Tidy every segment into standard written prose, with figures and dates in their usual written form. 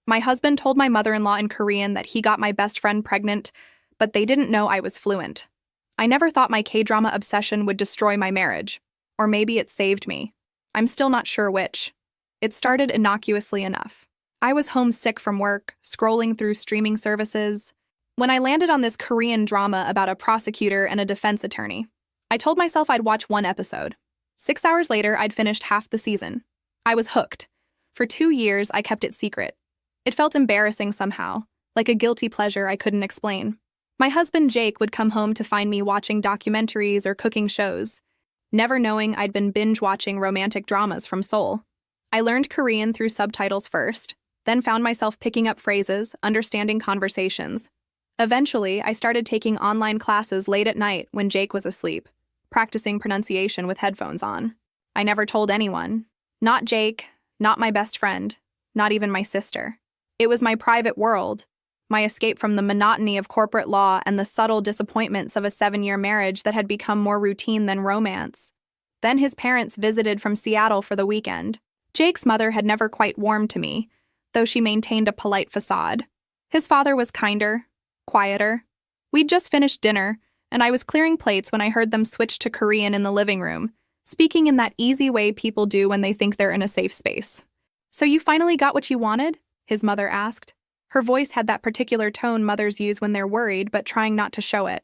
My husband told my mother-in-law in Korean that he got my best friend pregnant, but they didn't know I was fluent. I never thought my K-drama obsession would destroy my marriage. Or maybe it saved me. I'm still not sure which. It started innocuously enough. I was homesick from work, scrolling through streaming services, when I landed on this Korean drama about a prosecutor and a defense attorney. I told myself I'd watch one episode. 6 hours later, I'd finished half the season. I was hooked. For 2 years, I kept it secret. It felt embarrassing somehow, like a guilty pleasure I couldn't explain. My husband Jake would come home to find me watching documentaries or cooking shows, never knowing I'd been binge-watching romantic dramas from Seoul. I learned Korean through subtitles first, then found myself picking up phrases, understanding conversations. Eventually, I started taking online classes late at night when Jake was asleep, practicing pronunciation with headphones on. I never told anyone. Not Jake, not my best friend, not even my sister. It was my private world, my escape from the monotony of corporate law and the subtle disappointments of a 7-year marriage that had become more routine than romance. Then his parents visited from Seattle for the weekend. Jake's mother had never quite warmed to me, though she maintained a polite facade. His father was kinder, quieter. We'd just finished dinner, and I was clearing plates when I heard them switch to Korean in the living room, speaking in that easy way people do when they think they're in a safe space. "So you finally got what you wanted?" his mother asked. Her voice had that particular tone mothers use when they're worried but trying not to show it.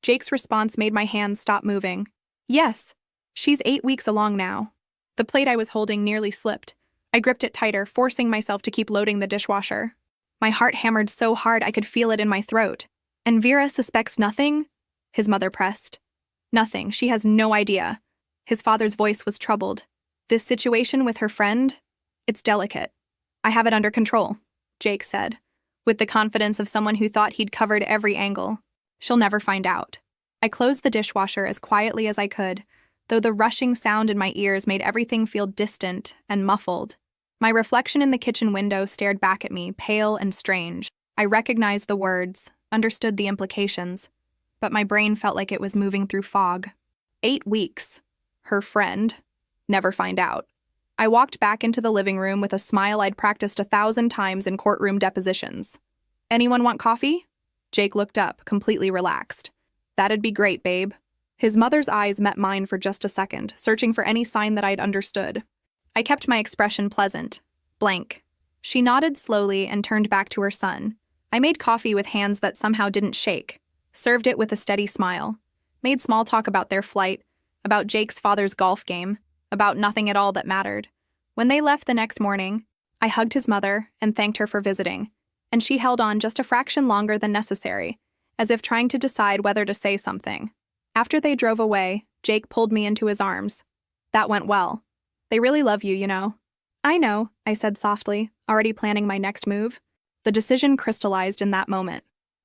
Jake's response made my hands stop moving. "Yes, she's 8 weeks along now." The plate I was holding nearly slipped. I gripped it tighter, forcing myself to keep loading the dishwasher. My heart hammered so hard I could feel it in my throat. "And Vera suspects nothing?" his mother pressed. "Nothing. She has no idea." His father's voice was troubled. "This situation with her friend? It's delicate. I have it under control," Jake said, with the confidence of someone who thought he'd covered every angle. "She'll never find out." I closed the dishwasher as quietly as I could, though the rushing sound in my ears made everything feel distant and muffled. My reflection in the kitchen window stared back at me, pale and strange. I recognized the words, understood the implications, but my brain felt like it was moving through fog. 8 weeks. Her friend. Never find out. I walked back into the living room with a smile I'd practiced 1,000 times in courtroom depositions. "Anyone want coffee?" Jake looked up, completely relaxed. "That'd be great, babe." His mother's eyes met mine for just a second, searching for any sign that I'd understood. I kept my expression pleasant, blank. She nodded slowly and turned back to her son. I made coffee with hands that somehow didn't shake, served it with a steady smile, made small talk about their flight, about Jake's father's golf game, about nothing at all that mattered. When they left the next morning, I hugged his mother and thanked her for visiting, and she held on just a fraction longer than necessary, as if trying to decide whether to say something. After they drove away, Jake pulled me into his arms. "That went well. They really love you, you know." "I know," I said softly, already planning my next move. The decision crystallized in that moment.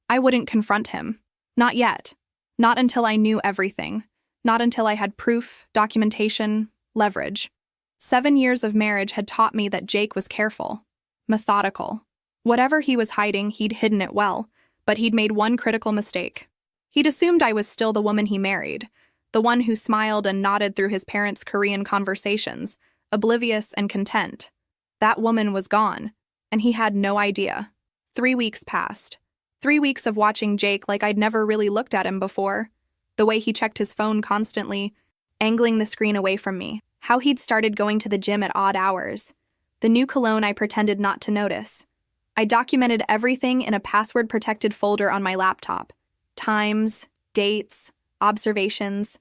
I wouldn't confront him. Not yet. Not until I knew everything. Not until I had proof, documentation, leverage. 7 years of marriage had taught me that Jake was careful, methodical. Whatever he was hiding, he'd hidden it well, but he'd made one critical mistake. He'd assumed I was still the woman he married, the one who smiled and nodded through his parents' Korean conversations, oblivious and content. That woman was gone, and he had no idea. 3 weeks passed. 3 weeks of watching Jake like I'd never really looked at him before. The way he checked his phone constantly, angling the screen away from me. How he'd started going to the gym at odd hours. The new cologne I pretended not to notice. I documented everything in a password-protected folder on my laptop. Times, dates, observations.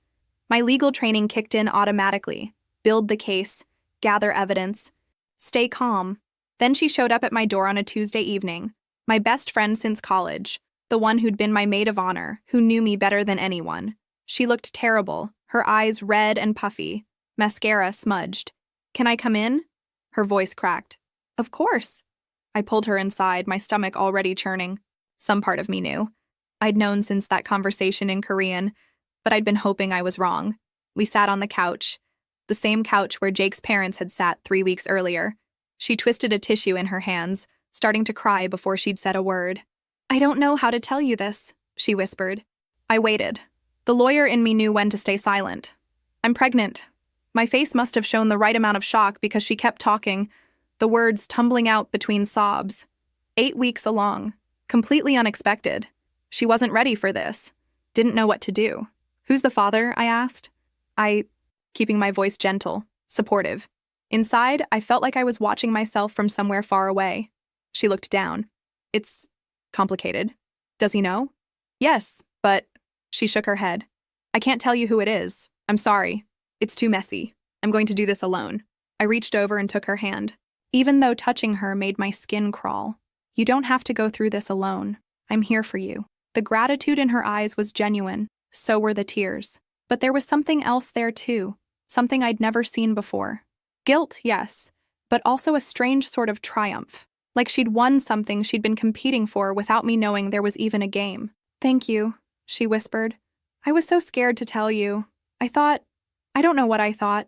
My legal training kicked in automatically. Build the case, gather evidence, stay calm. Then she showed up at my door on a Tuesday evening. My best friend since college, the one who'd been my maid of honor, who knew me better than anyone. She looked terrible, her eyes red and puffy, mascara smudged. "Can I come in?" Her voice cracked. "Of course." I pulled her inside, my stomach already churning. Some part of me knew. I'd known since that conversation in Korean, but I'd been hoping I was wrong. We sat on the couch, the same couch where Jake's parents had sat 3 weeks earlier. She twisted a tissue in her hands, starting to cry before she'd said a word. "I don't know how to tell you this," she whispered. I waited. The lawyer in me knew when to stay silent. "I'm pregnant." My face must have shown the right amount of shock because she kept talking, the words tumbling out between sobs. 8 weeks along. Completely unexpected. She wasn't ready for this. Didn't know what to do. Who's the father? I asked. Keeping my voice gentle, supportive. Inside, I felt like I was watching myself from somewhere far away. She looked down. It's complicated. Does he know? Yes, but she shook her head. I can't tell you who it is. I'm sorry. It's too messy. I'm going to do this alone. I reached over and took her hand. Even though touching her made my skin crawl. You don't have to go through this alone. I'm here for you. The gratitude in her eyes was genuine. So were the tears. But there was something else there too. Something I'd never seen before. Guilt, yes, but also a strange sort of triumph. Like she'd won something she'd been competing for without me knowing there was even a game. Thank you, she whispered. I was so scared to tell you. I don't know what I thought.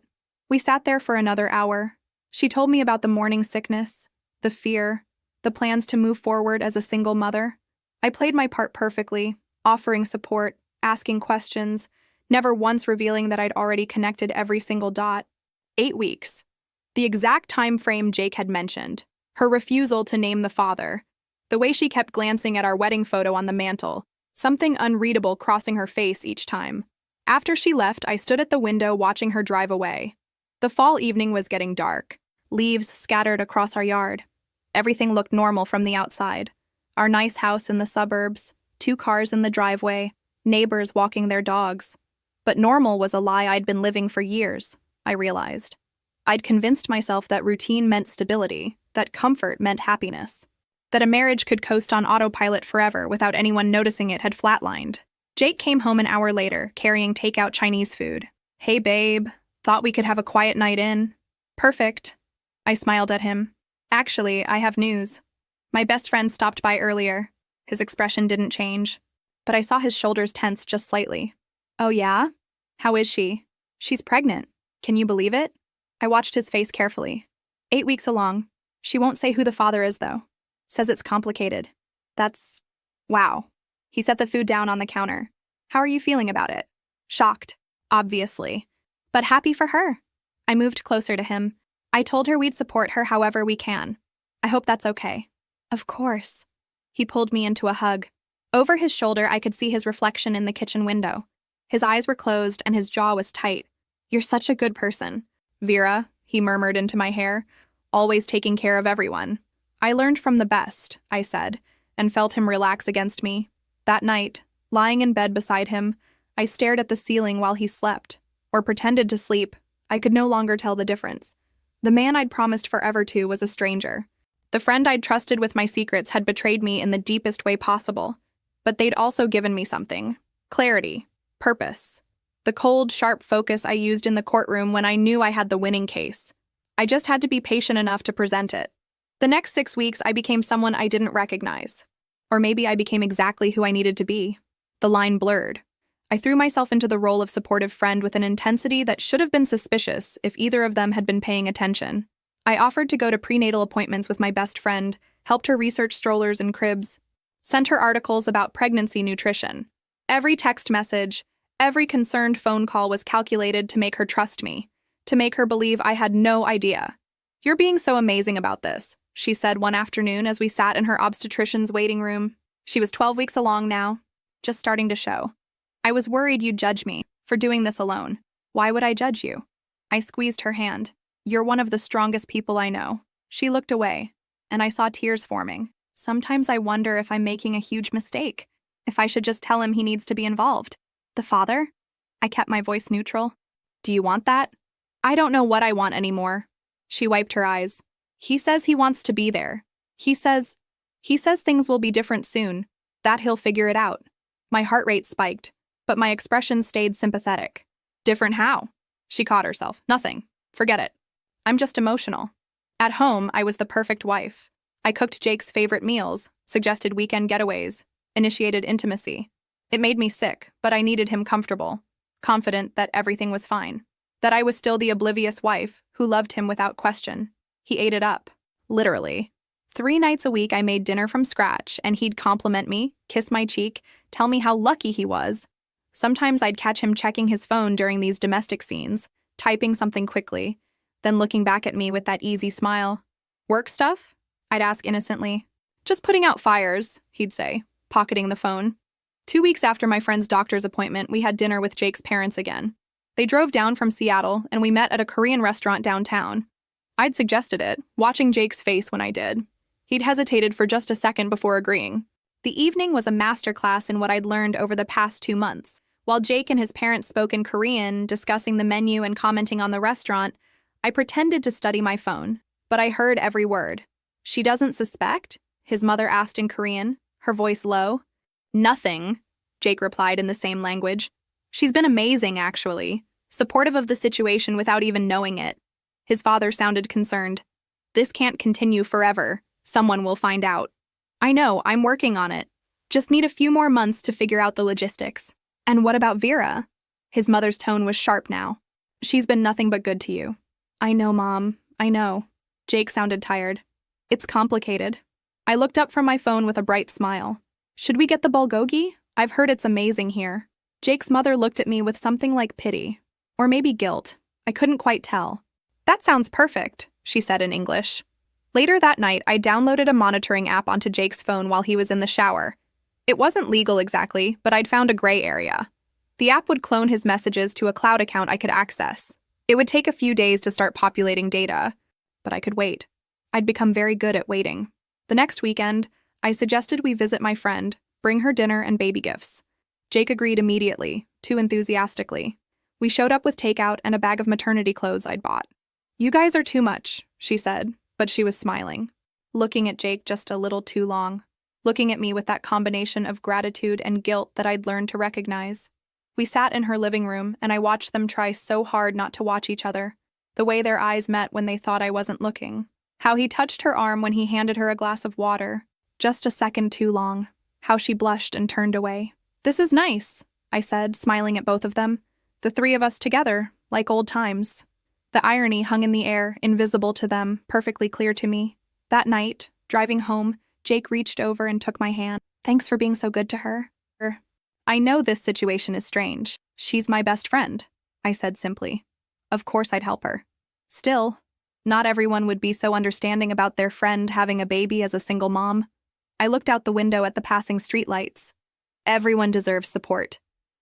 We sat there for another hour. She told me about the morning sickness, the fear, the plans to move forward as a single mother. I played my part perfectly, offering support, asking questions, never once revealing that I'd already connected every single dot. 8 weeks. The exact time frame Jake had mentioned. Her refusal to name the father. The way she kept glancing at our wedding photo on the mantle. Something unreadable crossing her face each time. After she left, I stood at the window watching her drive away. The fall evening was getting dark. Leaves scattered across our yard. Everything looked normal from the outside. Our nice house in the suburbs, 2 cars in the driveway, neighbors walking their dogs. But normal was a lie I'd been living for years, I realized. I'd convinced myself that routine meant stability, that comfort meant happiness, that a marriage could coast on autopilot forever without anyone noticing it had flatlined. Jake came home an hour later, carrying takeout Chinese food. Hey, babe. Thought we could have a quiet night in. Perfect. I smiled at him. Actually, I have news. My best friend stopped by earlier. His expression didn't change, but I saw his shoulders tense just slightly. Oh yeah? How is she? She's pregnant. Can you believe it? I watched his face carefully. 8 weeks along. She won't say who the father is, though. Says it's complicated. Wow. He set the food down on the counter. How are you feeling about it? Shocked, obviously. But happy for her. I moved closer to him. I told her we'd support her however we can. I hope that's okay. Of course. He pulled me into a hug. Over his shoulder, I could see his reflection in the kitchen window. His eyes were closed and his jaw was tight. You're such a good person. Vera, he murmured into my hair, always taking care of everyone. I learned from the best, I said, and felt him relax against me. That night, lying in bed beside him, I stared at the ceiling while he slept, or pretended to sleep. I could no longer tell the difference. The man I'd promised forever to was a stranger. The friend I'd trusted with my secrets had betrayed me in the deepest way possible, but they'd also given me something. Clarity. Purpose. The cold, sharp focus I used in the courtroom when I knew I had the winning case. I just had to be patient enough to present it. The next 6 weeks, I became someone I didn't recognize. Or maybe I became exactly who I needed to be. The line blurred. I threw myself into the role of supportive friend with an intensity that should have been suspicious if either of them had been paying attention. I offered to go to prenatal appointments with my best friend, helped her research strollers and cribs, sent her articles about pregnancy nutrition. Every text message, every concerned phone call was calculated to make her trust me, to make her believe I had no idea. You're being so amazing about this, she said one afternoon as we sat in her obstetrician's waiting room. She was 12 weeks along now, just starting to show. I was worried you'd judge me for doing this alone. Why would I judge you? I squeezed her hand. You're one of the strongest people I know. She looked away, and I saw tears forming. Sometimes I wonder if I'm making a huge mistake, if I should just tell him he needs to be involved. The father? I kept my voice neutral. Do you want that? I don't know what I want anymore. She wiped her eyes. He says he wants to be there. He says things will be different soon, that he'll figure it out. My heart rate spiked, but my expression stayed sympathetic. Different how? She caught herself. Nothing. Forget it. I'm just emotional. At home, I was the perfect wife. I cooked Jake's favorite meals, suggested weekend getaways, initiated intimacy. It made me sick, but I needed him comfortable, confident that everything was fine, that I was still the oblivious wife who loved him without question. He ate it up, literally. 3 nights a week I made dinner from scratch, and he'd compliment me, kiss my cheek, tell me how lucky he was. Sometimes I'd catch him checking his phone during these domestic scenes, typing something quickly, then looking back at me with that easy smile. Work stuff? I'd ask innocently. Just putting out fires, he'd say, pocketing the phone. 2 weeks after my friend's doctor's appointment, we had dinner with Jake's parents again. They drove down from Seattle, and we met at a Korean restaurant downtown. I'd suggested it, watching Jake's face when I did. He'd hesitated for just a second before agreeing. The evening was a masterclass in what I'd learned over the past 2 months. While Jake and his parents spoke in Korean, discussing the menu and commenting on the restaurant, I pretended to study my phone, but I heard every word. "She doesn't suspect?" his mother asked in Korean, her voice low. "Nothing," Jake replied in the same language. "She's been amazing, actually, supportive of the situation without even knowing it." His father sounded concerned. "This can't continue forever. Someone will find out." "I know, I'm working on it. Just need a few more months to figure out the logistics." "And what about Vera?" His mother's tone was sharp now. "She's been nothing but good to you." "I know, Mom. I know." Jake sounded tired. "It's complicated." I looked up from my phone with a bright smile. "Should we get the bulgogi? I've heard it's amazing here." Jake's mother looked at me with something like pity. Or maybe guilt. I couldn't quite tell. "That sounds perfect," she said in English. Later that night, I downloaded a monitoring app onto Jake's phone while he was in the shower. It wasn't legal exactly, but I'd found a gray area. The app would clone his messages to a cloud account I could access. It would take a few days to start populating data, but I could wait. I'd become very good at waiting. The next weekend, I suggested we visit my friend, bring her dinner and baby gifts. Jake agreed immediately, too enthusiastically. We showed up with takeout and a bag of maternity clothes I'd bought. "You guys are too much," she said, but she was smiling. Looking at Jake just a little too long. Looking at me with that combination of gratitude and guilt that I'd learned to recognize. We sat in her living room, and I watched them try so hard not to watch each other. The way their eyes met when they thought I wasn't looking. How he touched her arm when he handed her a glass of water. Just a second too long. How she blushed and turned away. "This is nice," I said, smiling at both of them. The three of us together, like old times. The irony hung in the air, invisible to them, perfectly clear to me. That night, driving home, Jake reached over and took my hand. "Thanks for being so good to her." "I know this situation is strange. She's my best friend," I said simply. Of course I'd help her. Still, not everyone would be so understanding about their friend having a baby as a single mom. I looked out the window at the passing streetlights. Everyone deserves support,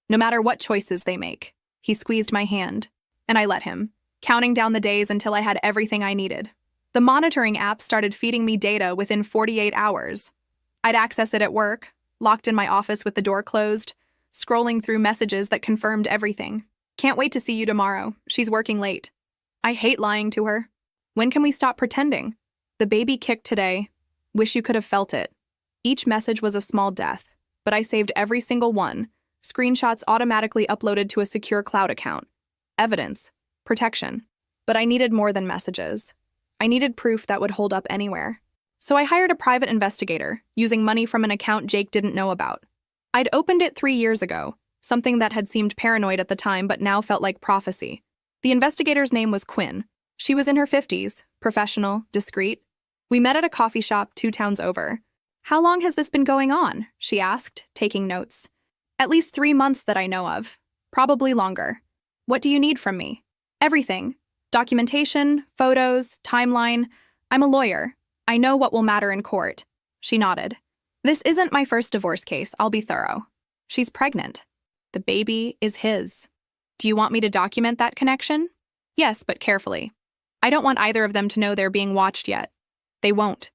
no matter what choices they make. He squeezed my hand, and I let him, counting down the days until I had everything I needed. The monitoring app started feeding me data within 48 hours. I'd access it at work, locked in my office with the door closed, scrolling through messages that confirmed everything. "Can't wait to see you tomorrow. She's working late." I hate lying to her. "When can we stop pretending?" "The baby kicked today. Wish you could have felt it." Each message was a small death, but I saved every single one. Screenshots automatically uploaded to a secure cloud account. Evidence. Protection. But I needed more than messages. I needed proof that would hold up anywhere. So I hired a private investigator, using money from an account Jake didn't know about. I'd opened it 3 years ago, something that had seemed paranoid at the time but now felt like prophecy. The investigator's name was Quinn. She was in her 50s, professional, discreet. We met at a coffee shop 2 towns over. "How long has this been going on?" she asked, taking notes. "At least 3 months that I know of. Probably longer." "What do you need from me?" "Everything. Documentation, photos, timeline. I'm a lawyer. I know what will matter in court." She nodded. "This isn't my first divorce case. I'll be thorough." "She's pregnant. The baby is his." "Do you want me to document that connection?" "Yes, but carefully. I don't want either of them to know they're being watched yet." "They won't."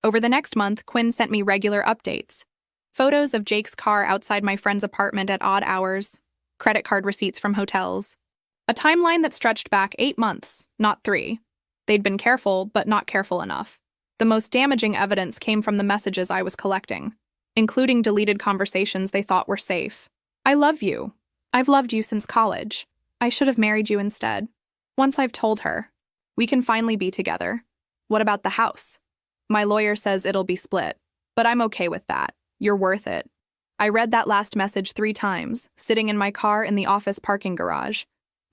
Over the next month, Quinn sent me regular updates. Photos of Jake's car outside my friend's apartment at odd hours. Credit card receipts from hotels. A timeline that stretched back 8 months, not 3. They'd been careful, but not careful enough. The most damaging evidence came from the messages I was collecting, including deleted conversations they thought were safe. "I love you. I've loved you since college. I should have married you instead." Once I've told her, "We can finally be together." "What about the house?" "My lawyer says it'll be split, but I'm okay with that. You're worth it." I read that last message 3 times, sitting in my car in the office parking garage.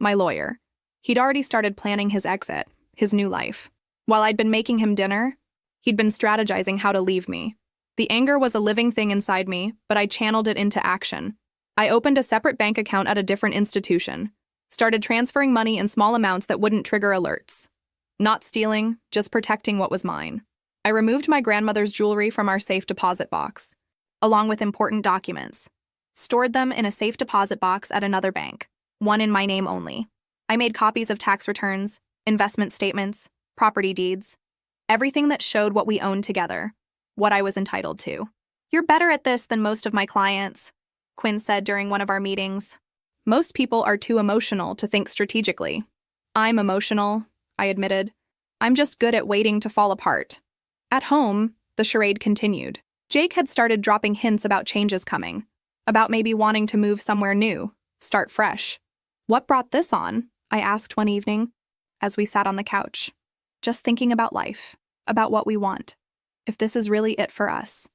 My lawyer. He'd already started planning his exit, his new life. While I'd been making him dinner, he'd been strategizing how to leave me. The anger was a living thing inside me, but I channeled it into action. I opened a separate bank account at a different institution, started transferring money in small amounts that wouldn't trigger alerts. Not stealing, just protecting what was mine. I removed my grandmother's jewelry from our safe deposit box, along with important documents, stored them in a safe deposit box at another bank, one in my name only. I made copies of tax returns, investment statements, property deeds, everything that showed what we owned together, what I was entitled to. "You're better at this than most of my clients," Quinn said during one of our meetings. "Most people are too emotional to think strategically." "I'm emotional," I admitted. "I'm just good at waiting to fall apart." At home, the charade continued. Jake had started dropping hints about changes coming, about maybe wanting to move somewhere new, start fresh. "What brought this on?" I asked one evening, as we sat on the couch. "Just thinking about life, about what we want. If this is really it for us."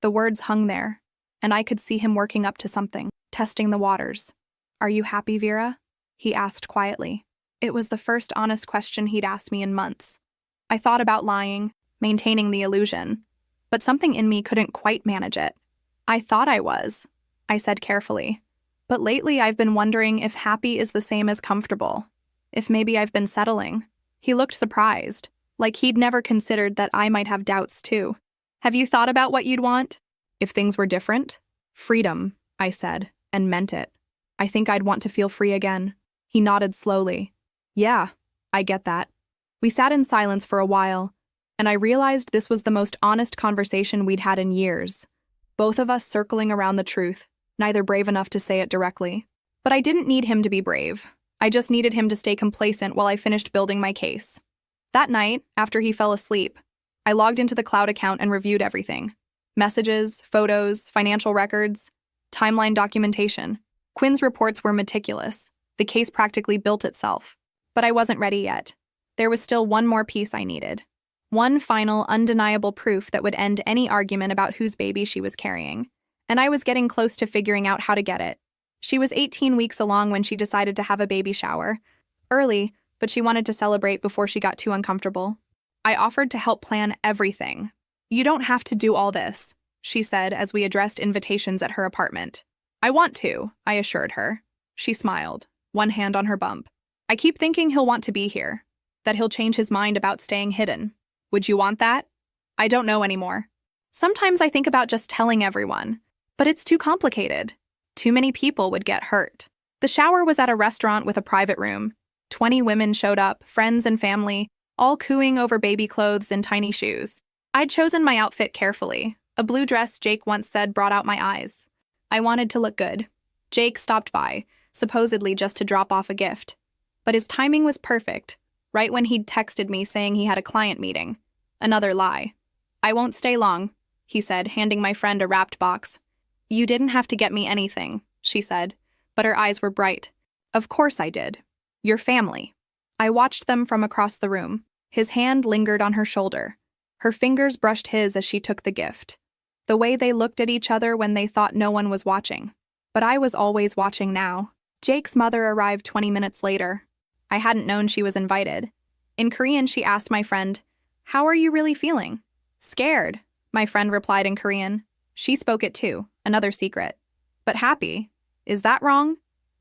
The words hung there, and I could see him working up to something, testing the waters. "Are you happy, Vera?" he asked quietly. It was the first honest question he'd asked me in months. I thought about lying, maintaining the illusion, but something in me couldn't quite manage it. "I thought I was," I said carefully. "But lately I've been wondering if happy is the same as comfortable. If maybe I've been settling." He looked surprised, like he'd never considered that I might have doubts too. "Have you thought about what you'd want? If things were different?" "Freedom," I said, and meant it. "I think I'd want to feel free again." He nodded slowly. "Yeah, I get that." We sat in silence for a while, and I realized this was the most honest conversation we'd had in years. Both of us circling around the truth, neither brave enough to say it directly. But I didn't need him to be brave. I just needed him to stay complacent while I finished building my case. That night, after he fell asleep, I logged into the cloud account and reviewed everything. Messages, photos, financial records, timeline documentation. Quinn's reports were meticulous. The case practically built itself. But I wasn't ready yet. There was still one more piece I needed. One final, undeniable proof that would end any argument about whose baby she was carrying. And I was getting close to figuring out how to get it. She was 18 weeks along when she decided to have a baby shower. Early, but she wanted to celebrate before she got too uncomfortable. I offered to help plan everything. "You don't have to do all this," she said as we addressed invitations at her apartment. "I want to," I assured her. She smiled, one hand on her bump. "I keep thinking he'll want to be here, that he'll change his mind about staying hidden. Would you want that?" "I don't know anymore. Sometimes I think about just telling everyone, but it's too complicated. Too many people would get hurt." The shower was at a restaurant with a private room. 20 women showed up, friends and family, all cooing over baby clothes and tiny shoes. I'd chosen my outfit carefully. A blue dress Jake once said brought out my eyes. I wanted to look good. Jake stopped by, supposedly just to drop off a gift. But his timing was perfect, right when he'd texted me saying he had a client meeting. Another lie. "I won't stay long," he said, handing my friend a wrapped box. "You didn't have to get me anything," she said, but her eyes were bright. "Of course I did. Your family." I watched them from across the room. His hand lingered on her shoulder. Her fingers brushed his as she took the gift. The way they looked at each other when they thought no one was watching. But I was always watching now. Jake's mother arrived 20 minutes later. I hadn't known she was invited. In Korean, she asked my friend, "How are you really feeling?" "Scared," my friend replied in Korean. She spoke it too, another secret. "But happy. Is that wrong?"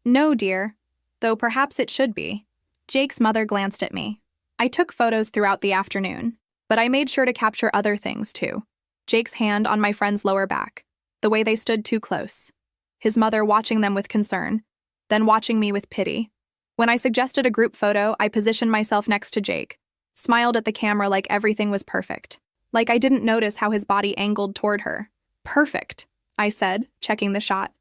"No, dear. Though perhaps it should be." Jake's mother glanced at me. I took photos throughout the afternoon, but I made sure to capture other things too. Jake's hand on my friend's lower back, the way they stood too close. His mother watching them with concern, then watching me with pity. When I suggested a group photo, I positioned myself next to Jake, smiled at the camera like everything was perfect. Like I didn't notice how his body angled toward her. "Perfect," I said, checking the shot.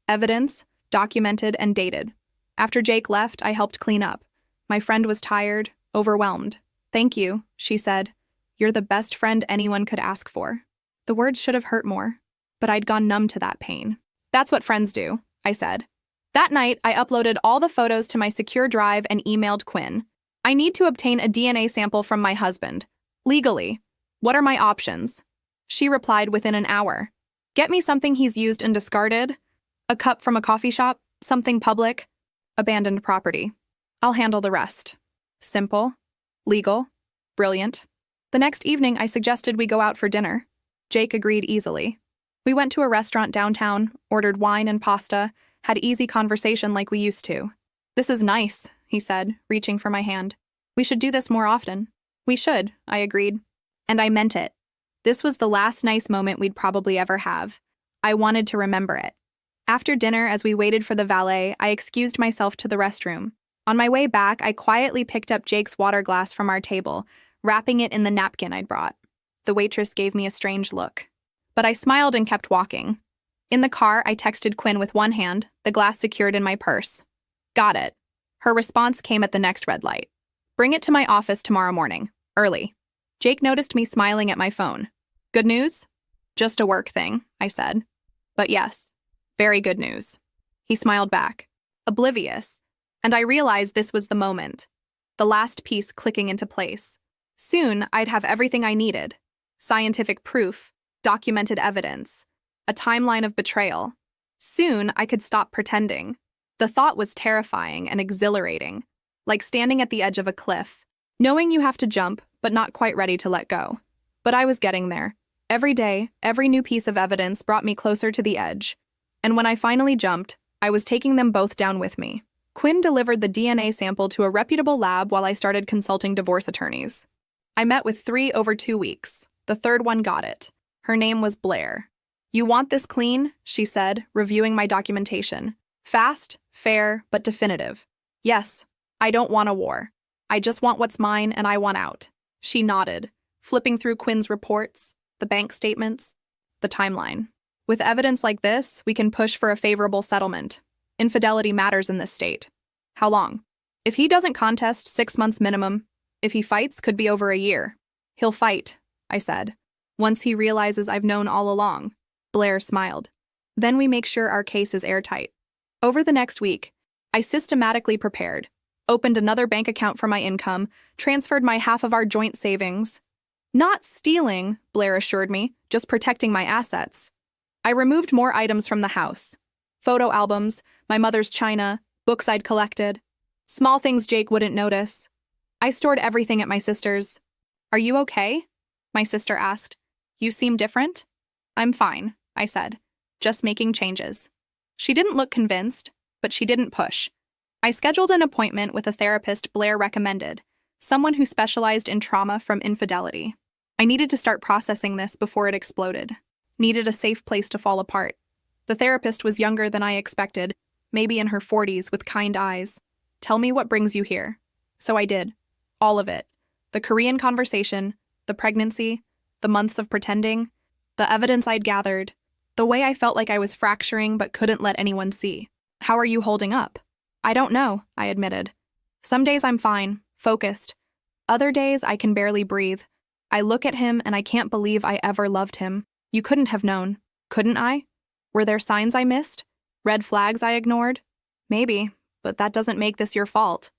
Evidence, documented and dated. After Jake left, I helped clean up. My friend was tired, overwhelmed. "Thank you," she said. "You're the best friend anyone could ask for." The words should have hurt more, but I'd gone numb to that pain. "That's what friends do," I said. That night, I uploaded all the photos to my secure drive and emailed Quinn. "I need to obtain a DNA sample from my husband. Legally. What are my options?" She replied within an hour. "Get me something he's used and discarded. A cup from a coffee shop, something public, abandoned property. I'll handle the rest." Simple, legal, brilliant. The next evening, I suggested we go out for dinner. Jake agreed easily. We went to a restaurant downtown, ordered wine and pasta, had easy conversation like we used to. "This is nice," he said, reaching for my hand. "We should do this more often." "We should," I agreed. And I meant it. This was the last nice moment we'd probably ever have. I wanted to remember it. After dinner, as we waited for the valet, I excused myself to the restroom. On my way back, I quietly picked up Jake's water glass from our table, wrapping it in the napkin I'd brought. The waitress gave me a strange look. But I smiled and kept walking. In the car, I texted Quinn with one hand, the glass secured in my purse. Got it. Her response came at the next red light. Bring it to my office tomorrow morning, early. Jake noticed me smiling at my phone. Good news? Just a work thing, I said. But yes, very good news. He smiled back, oblivious, and I realized this was the moment. The last piece clicking into place. Soon, I'd have everything I needed. Scientific proof, documented evidence, a timeline of betrayal. Soon, I could stop pretending. The thought was terrifying and exhilarating, like standing at the edge of a cliff, knowing you have to jump, but not quite ready to let go. But I was getting there. Every day, every new piece of evidence brought me closer to the edge. And when I finally jumped, I was taking them both down with me. Quinn delivered the DNA sample to a reputable lab while I started consulting divorce attorneys. I met with 3 over 2 weeks. The third one got it. Her name was Blair. You want this clean? She said, reviewing my documentation. Fast, fair, but definitive. Yes, I don't want a war. I just want what's mine and I want out. She nodded, flipping through Quinn's reports, the bank statements, the timeline. With evidence like this, we can push for a favorable settlement. Infidelity matters in this state. How long? If he doesn't contest, 6 months minimum. If he fights, could be over a year. He'll fight, I said. Once he realizes I've known all along. Blair smiled. Then we make sure our case is airtight. Over the next week, I systematically prepared, opened another bank account for my income, transferred my half of our joint savings. Not stealing, Blair assured me, just protecting my assets. I removed more items from the house. Photo albums, my mother's china, books I'd collected. Small things Jake wouldn't notice. I stored everything at my sister's. Are you okay? My sister asked. You seem different? I'm fine, I said, just making changes. She didn't look convinced, but she didn't push. I scheduled an appointment with a therapist Blair recommended, someone who specialized in trauma from infidelity. I needed to start processing this before it exploded. Needed a safe place to fall apart. The therapist was younger than I expected, maybe in her 40s with kind eyes. Tell me what brings you here. So I did. All of it. The Korean conversation, the pregnancy, the months of pretending, the evidence I'd gathered, the way I felt like I was fracturing but couldn't let anyone see. How are you holding up? I don't know, I admitted. Some days I'm fine, focused. Other days I can barely breathe. I look at him and I can't believe I ever loved him. You couldn't have known, couldn't I? Were there signs I missed? Red flags I ignored? Maybe, but that doesn't make this your fault.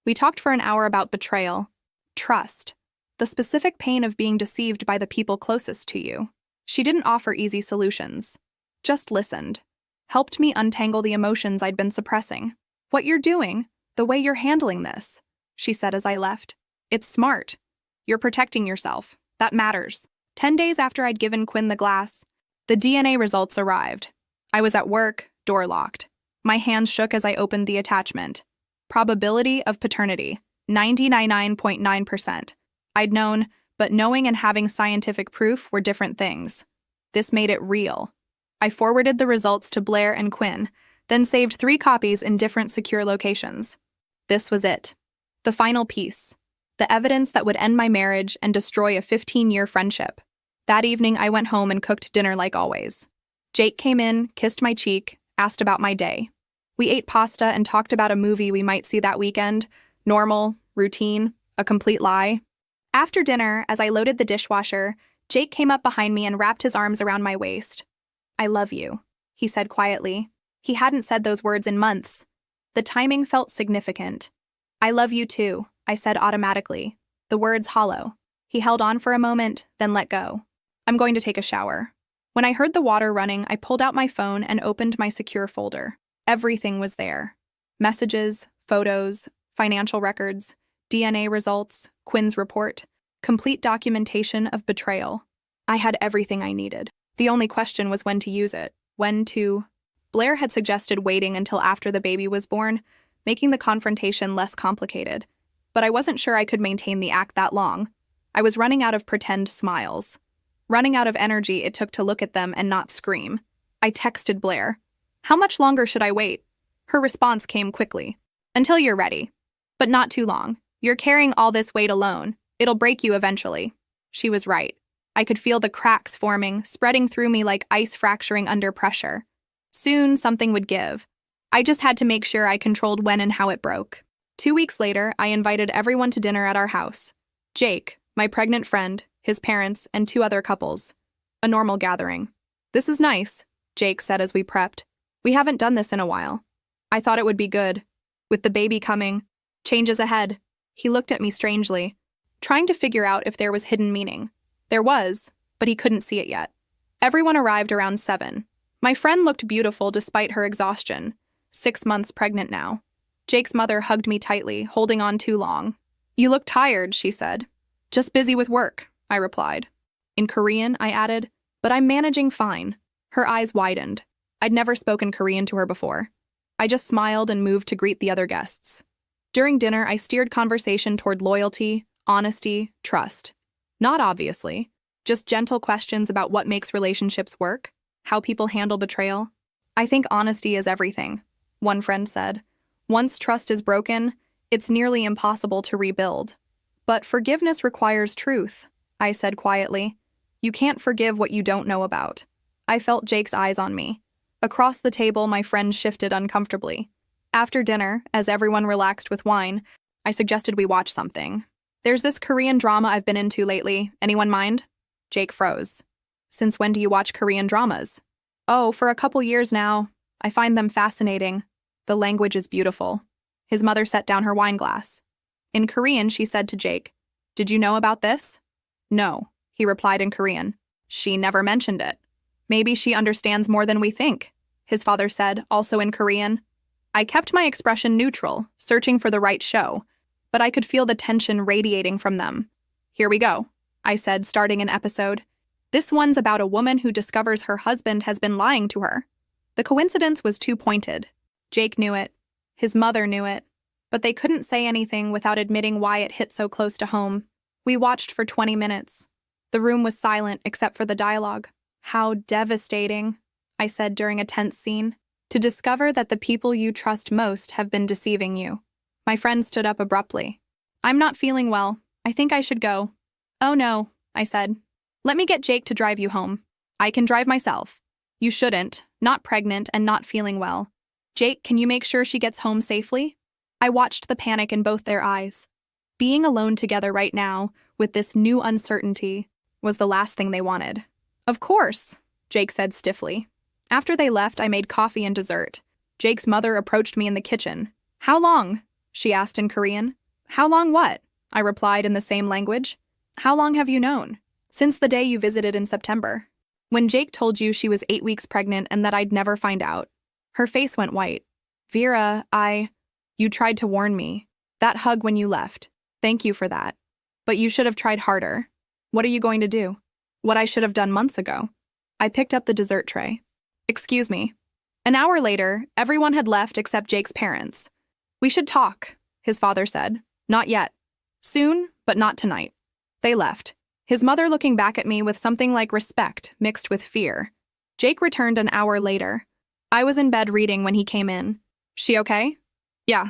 We talked for an hour about betrayal, trust, the specific pain of being deceived by the people closest to you. She didn't offer easy solutions, just listened, helped me untangle the emotions I'd been suppressing. What you're doing, the way you're handling this, she said as I left. It's smart. You're protecting yourself. That matters. 10 days after I'd given Quinn the glass, the DNA results arrived. I was at work, door locked. My hands shook as I opened the attachment. Probability of paternity, 99.9%. I'd known, but knowing and having scientific proof were different things. This made it real. I forwarded the results to Blair and Quinn, then saved 3 copies in different secure locations. This was it. The final piece. The evidence that would end my marriage and destroy a 15-year friendship. That evening, I went home and cooked dinner like always. Jake came in, kissed my cheek, asked about my day. We ate pasta and talked about a movie we might see that weekend. Normal, routine, a complete lie. After dinner, as I loaded the dishwasher, Jake came up behind me and wrapped his arms around my waist. I love you, he said quietly. He hadn't said those words in months. The timing felt significant. I love you too, I said automatically, the words hollow. He held on for a moment, then let go. I'm going to take a shower. When I heard the water running, I pulled out my phone and opened my secure folder. Everything was there. Messages, photos, financial records, DNA results, Quinn's report, complete documentation of betrayal. I had everything I needed. The only question was when to use it. Blair had suggested waiting until after the baby was born, making the confrontation less complicated. But I wasn't sure I could maintain the act that long. I was running out of pretend smiles. Running out of energy it took to look at them and not scream. I texted Blair. How much longer should I wait? Her response came quickly. Until you're ready. But not too long. You're carrying all this weight alone. It'll break you eventually. She was right. I could feel the cracks forming, spreading through me like ice fracturing under pressure. Soon, something would give. I just had to make sure I controlled when and how it broke. 2 weeks later, I invited everyone to dinner at our house. Jake, my pregnant friend, his parents, and 2 other couples. A normal gathering. This is nice, Jake said as we prepped. We haven't done this in a while. I thought it would be good. With the baby coming, changes ahead. He looked at me strangely, trying to figure out if there was hidden meaning. There was, but he couldn't see it yet. Everyone arrived around 7. My friend looked beautiful despite her exhaustion. 6 months pregnant now. Jake's mother hugged me tightly, holding on too long. You look tired, she said. Just busy with work, I replied. In Korean, I added, but I'm managing fine. Her eyes widened. I'd never spoken Korean to her before. I just smiled and moved to greet the other guests. During dinner, I steered conversation toward loyalty, honesty, trust. Not obviously, just gentle questions about what makes relationships work, how people handle betrayal. I think honesty is everything, one friend said. Once trust is broken, it's nearly impossible to rebuild. But forgiveness requires truth, I said quietly. You can't forgive what you don't know about. I felt Jake's eyes on me. Across the table, my friend shifted uncomfortably. After dinner, as everyone relaxed with wine, I suggested we watch something. There's this Korean drama I've been into lately. Anyone mind? Jake froze. Since when do you watch Korean dramas? Oh, for a couple years now. I find them fascinating. The language is beautiful. His mother set down her wine glass. In Korean, she said to Jake, Did you know about this? No, he replied in Korean. She never mentioned it. Maybe she understands more than we think, his father said, also in Korean. I kept my expression neutral, searching for the right show, but I could feel the tension radiating from them. Here we go, I said, starting an episode. This one's about a woman who discovers her husband has been lying to her. The coincidence was too pointed. Jake knew it. His mother knew it. But they couldn't say anything without admitting why it hit so close to home. We watched for 20 minutes. The room was silent except for the dialogue. How devastating, I said during a tense scene, to discover that the people you trust most have been deceiving you. My friend stood up abruptly. I'm not feeling well. I think I should go. Oh no, I said. Let me get Jake to drive you home. I can drive myself. You shouldn't, not pregnant and not feeling well. Jake, can you make sure she gets home safely? I watched the panic in both their eyes. Being alone together right now, with this new uncertainty, was the last thing they wanted. Of course, Jake said stiffly. After they left, I made coffee and dessert. Jake's mother approached me in the kitchen. How long? She asked in Korean. How long what? I replied in the same language. How long have you known? Since the day you visited in September. When Jake told you she was 8 weeks pregnant and that I'd never find out. Her face went white. Vera, You tried to warn me. That hug when you left. Thank you for that. But you should have tried harder. What are you going to do? What I should have done months ago. I picked up the dessert tray. Excuse me. An hour later, everyone had left except Jake's parents. We should talk, his father said. Not yet. Soon, but not tonight. They left, his mother looking back at me with something like respect mixed with fear. Jake returned an hour later. I was in bed reading when he came in. She okay? Yeah.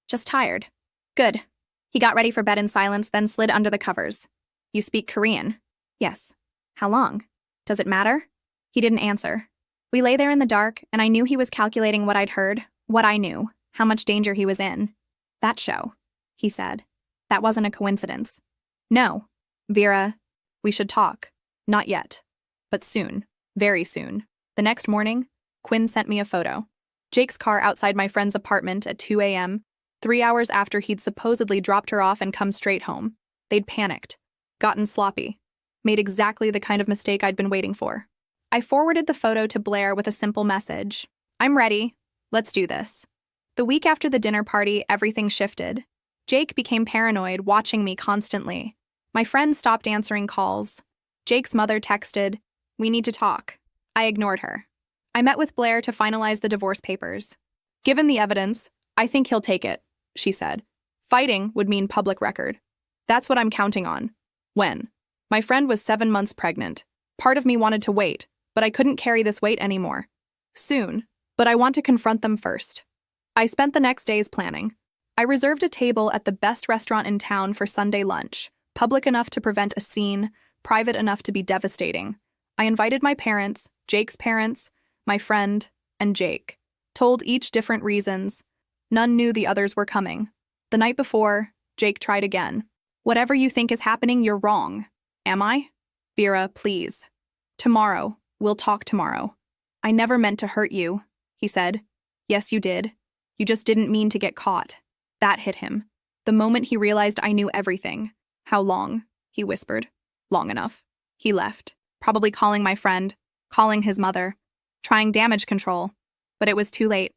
Just tired. Good. He got ready for bed in silence, then slid under the covers. You speak Korean? Yes. How long? Does it matter? He didn't answer. We lay there in the dark, and I knew he was calculating what I'd heard, what I knew, how much danger he was in. That show, he said. That wasn't a coincidence. No. Vera, we should talk. Not yet. But soon. Very soon. The next morning, Quinn sent me a photo. Jake's car outside my friend's apartment at 2 a.m., 3 hours after he'd supposedly dropped her off and come straight home. They'd panicked, gotten sloppy, made exactly the kind of mistake I'd been waiting for. I forwarded the photo to Blair with a simple message. I'm ready. Let's do this. The week after the dinner party, everything shifted. Jake became paranoid, watching me constantly. My friend stopped answering calls. Jake's mother texted, We need to talk. I ignored her. I met with Blair to finalize the divorce papers. Given the evidence, I think he'll take it, she said. Fighting would mean public record. That's what I'm counting on. When? My friend was 7 months pregnant. Part of me wanted to wait, but I couldn't carry this weight anymore. Soon, but I want to confront them first. I spent the next days planning. I reserved a table at the best restaurant in town for Sunday lunch, public enough to prevent a scene, private enough to be devastating. I invited my parents, Jake's parents, my friend, and Jake. Told each different reasons. None knew the others were coming. The night before, Jake tried again. Whatever you think is happening, you're wrong. Am I? Vera, please. Tomorrow. We'll talk tomorrow. I never meant to hurt you, he said. Yes, you did. You just didn't mean to get caught. That hit him. The moment he realized I knew everything. How long? He whispered. Long enough. He left, probably calling my friend, calling his mother, trying damage control. But it was too late.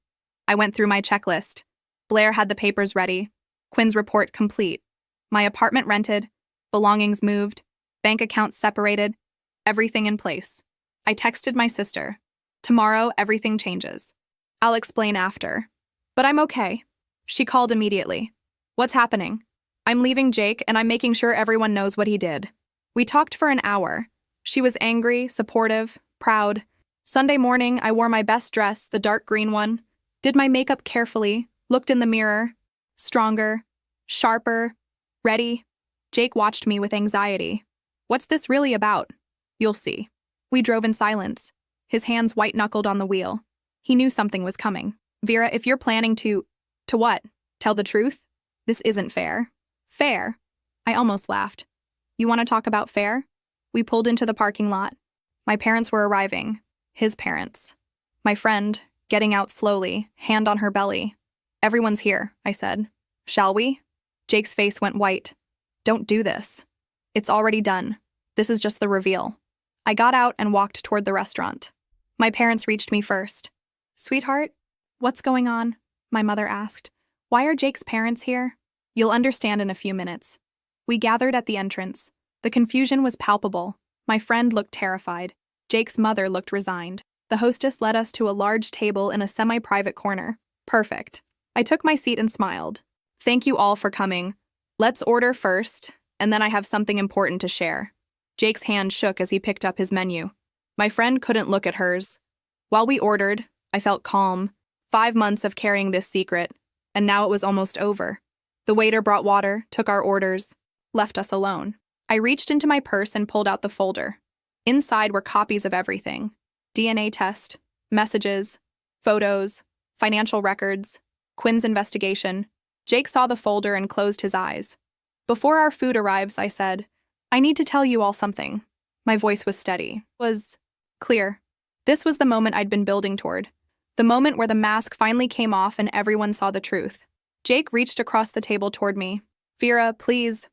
I went through my checklist. Blair had the papers ready. Quinn's report complete. My apartment rented. Belongings moved. Bank accounts separated. Everything in place. I texted my sister. Tomorrow, everything changes. I'll explain after. But I'm okay. She called immediately. What's happening? I'm leaving Jake, and I'm making sure everyone knows what he did. We talked for an hour. She was angry, supportive, proud. Sunday morning, I wore my best dress, the dark green one, did my makeup carefully, looked in the mirror. Stronger, sharper, ready. Jake watched me with anxiety. What's this really about? You'll see. We drove in silence, his hands white-knuckled on the wheel. He knew something was coming. Vera, if you're planning to what? Tell the truth? This isn't fair. Fair? I almost laughed. You want to talk about fair? We pulled into the parking lot. My parents were arriving. His parents. My friend, getting out slowly, hand on her belly. Everyone's here, I said. Shall we? Jake's face went white. Don't do this. It's already done. This is just the reveal. I got out and walked toward the restaurant. My parents reached me first. Sweetheart, what's going on? My mother asked. Why are Jake's parents here? You'll understand in a few minutes. We gathered at the entrance. The confusion was palpable. My friend looked terrified. Jake's mother looked resigned. The hostess led us to a large table in a semi-private corner. Perfect. I took my seat and smiled. Thank you all for coming. Let's order first, and then I have something important to share. Jake's hand shook as he picked up his menu. My friend couldn't look at hers. While we ordered, I felt calm. 5 months of carrying this secret, and now it was almost over. The waiter brought water, took our orders, left us alone. I reached into my purse and pulled out the folder. Inside were copies of everything. DNA test, messages, photos, financial records, Quinn's investigation. Jake saw the folder and closed his eyes. Before our food arrives, I said, I need to tell you all something. My voice was steady, was clear. This was the moment I'd been building toward. The moment where the mask finally came off and everyone saw the truth. Jake reached across the table toward me. Vera, please.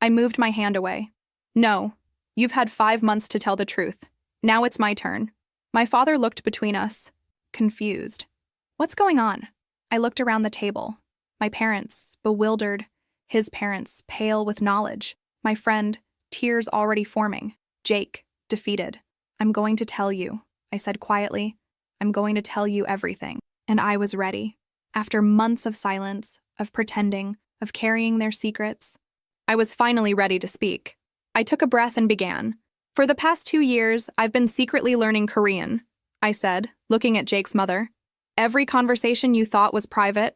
I moved my hand away. No, you've had 5 months to tell the truth. Now it's my turn. My father looked between us, confused. What's going on? I looked around the table. My parents, bewildered. His parents, pale with knowledge. My friend, tears already forming. Jake, defeated. I'm going to tell you, I said quietly. I'm going to tell you everything. And I was ready. After months of silence, of pretending, of carrying their secrets, I was finally ready to speak. I took a breath and began. For the past 2 years, I've been secretly learning Korean, I said, looking at Jake's mother. Every conversation you thought was private,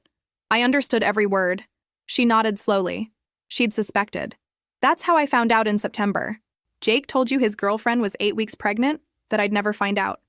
I understood every word. She nodded slowly. She'd suspected. That's how I found out in September. Jake told you his girlfriend was 8 weeks pregnant, that I'd never find out.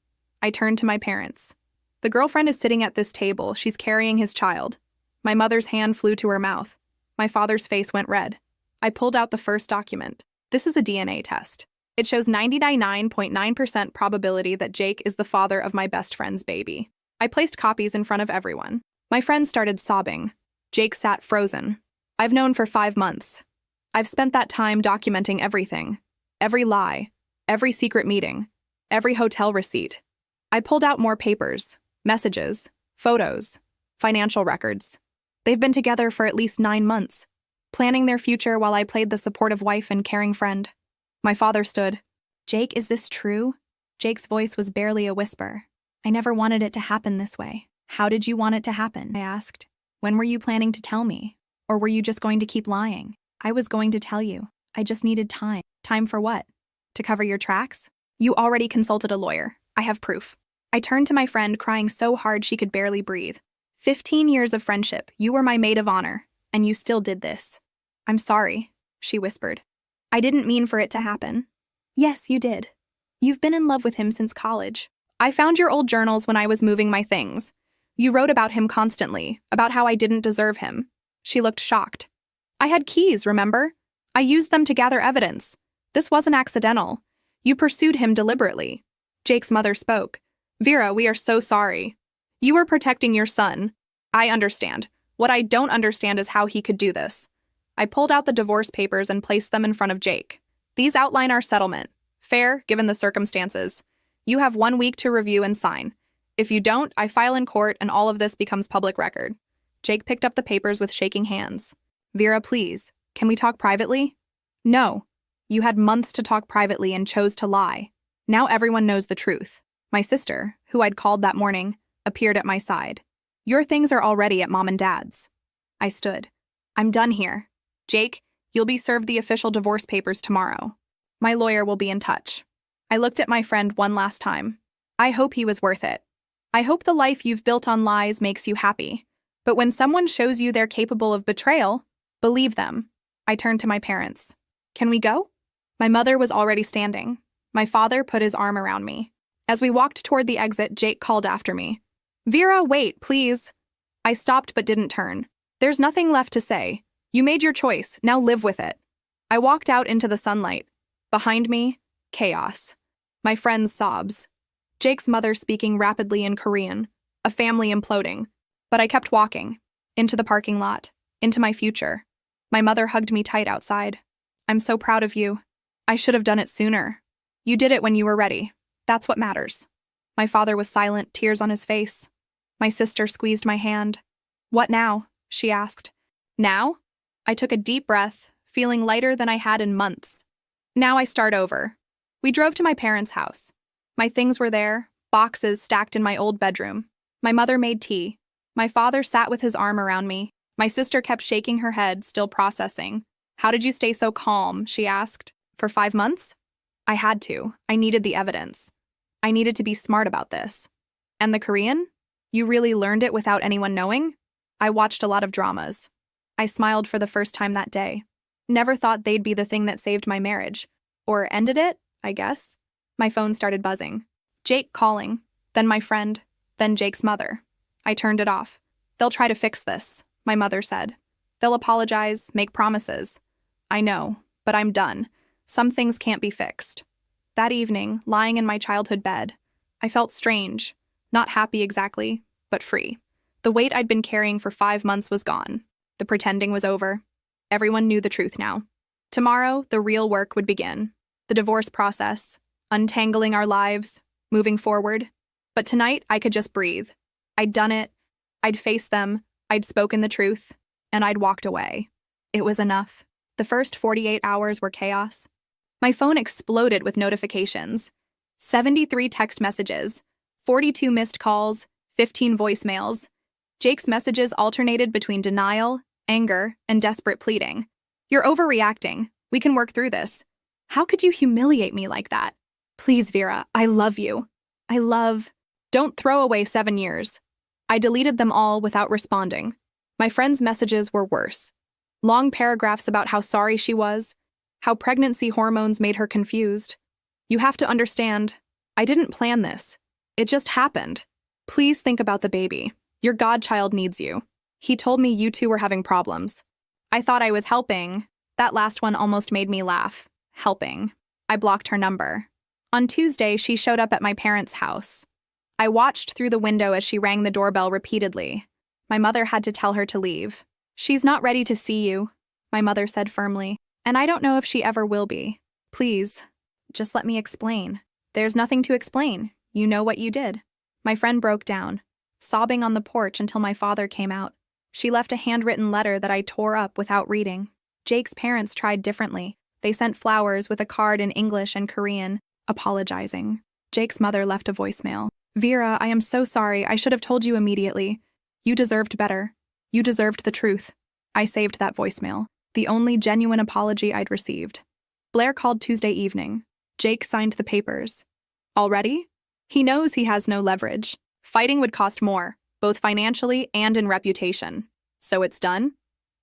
I turned to my parents. The girlfriend is sitting at this table. She's carrying his child. My mother's hand flew to her mouth. My father's face went red. I pulled out the first document. This is a DNA test. It shows 99.9% probability that Jake is the father of my best friend's baby. I placed copies in front of everyone. My friend started sobbing. Jake sat frozen. I've known for 5 months. I've spent that time documenting everything. Every lie. Every secret meeting. Every hotel receipt. I pulled out more papers, messages, photos, financial records. They've been together for at least 9 months, planning their future while I played the supportive wife and caring friend. My father stood. Jake, is this true? Jake's voice was barely a whisper. I never wanted it to happen this way. How did you want it to happen? I asked. When were you planning to tell me? Or were you just going to keep lying? I was going to tell you. I just needed time. Time for what? To cover your tracks? You already consulted a lawyer. I have proof. I turned to my friend, crying so hard she could barely breathe. 15 years of friendship, you were my maid of honor, and you still did this. I'm sorry, she whispered. I didn't mean for it to happen. Yes, you did. You've been in love with him since college. I found your old journals when I was moving my things. You wrote about him constantly, about how I didn't deserve him. She looked shocked. I had keys, remember? I used them to gather evidence. This wasn't accidental. You pursued him deliberately. Jake's mother spoke. Vera, we are so sorry. You were protecting your son. I understand. What I don't understand is how he could do this. I pulled out the divorce papers and placed them in front of Jake. These outline our settlement. Fair, given the circumstances. You have 1 week to review and sign. If you don't, I file in court and all of this becomes public record. Jake picked up the papers with shaking hands. Vera, please, can we talk privately? No. You had months to talk privately and chose to lie. Now everyone knows the truth. My sister, who I'd called that morning, appeared at my side. Your things are already at Mom and Dad's. I stood. I'm done here. Jake, you'll be served the official divorce papers tomorrow. My lawyer will be in touch. I looked at my friend one last time. I hope he was worth it. I hope the life you've built on lies makes you happy. But when someone shows you they're capable of betrayal, believe them. I turned to my parents. Can we go? My mother was already standing. My father put his arm around me. As we walked toward the exit, Jake called after me. Vera, wait, please. I stopped but didn't turn. There's nothing left to say. You made your choice, now live with it. I walked out into the sunlight. Behind me, chaos. My friend's sobs. Jake's mother speaking rapidly in Korean. A family imploding. But I kept walking. Into the parking lot. Into my future. My mother hugged me tight outside. I'm so proud of you. I should have done it sooner. You did it when you were ready. That's what matters. My father was silent, tears on his face. My sister squeezed my hand. What now? She asked. Now? I took a deep breath, feeling lighter than I had in months. Now I start over. We drove to my parents' house. My things were there, boxes stacked in my old bedroom. My mother made tea. My father sat with his arm around me. My sister kept shaking her head, still processing. How did you stay so calm? She asked. For 5 months? I had to. I needed the evidence. I needed to be smart about this. And the Korean? You really learned it without anyone knowing? I watched a lot of dramas. I smiled for the first time that day. Never thought they'd be the thing that saved my marriage. Or ended it, I guess. My phone started buzzing. Jake calling. Then my friend. Then Jake's mother. I turned it off. They'll try to fix this, my mother said. They'll apologize, make promises. I know, but I'm done. Some things can't be fixed. That evening, lying in my childhood bed, I felt strange. Not happy exactly, but free. The weight I'd been carrying for 5 months was gone. The pretending was over. Everyone knew the truth now. Tomorrow, the real work would begin. The divorce process, untangling our lives, moving forward. But tonight, I could just breathe. I'd done it. I'd faced them. I'd spoken the truth. And I'd walked away. It was enough. The first 48 hours were chaos. My phone exploded with notifications. 73 text messages, 42 missed calls, 15 voicemails. Jake's messages alternated between denial, anger, and desperate pleading. You're overreacting. We can work through this. How could you humiliate me like that? Please, Vera, I love you. Don't throw away 7 years. I deleted them all without responding. My friend's messages were worse. Long paragraphs about how sorry she was, how pregnancy hormones made her confused. You have to understand, I didn't plan this. It just happened. Please think about the baby. Your godchild needs you. He told me you two were having problems. I thought I was helping. That last one almost made me laugh. Helping. I blocked her number. On Tuesday, she showed up at my parents' house. I watched through the window as she rang the doorbell repeatedly. My mother had to tell her to leave. She's not ready to see you, my mother said firmly, and I don't know if she ever will be. Please, just let me explain. There's nothing to explain. You know what you did. My friend broke down, sobbing on the porch until my father came out. She left a handwritten letter that I tore up without reading. Jake's parents tried differently. They sent flowers with a card in English and Korean, apologizing. Jake's mother left a voicemail. Vera, I am so sorry. I should have told you immediately. You deserved better. You deserved the truth. I saved that voicemail, the only genuine apology I'd received. Blair called Tuesday evening. Jake signed the papers. Already? He knows he has no leverage. Fighting would cost more, both financially and in reputation. So it's done?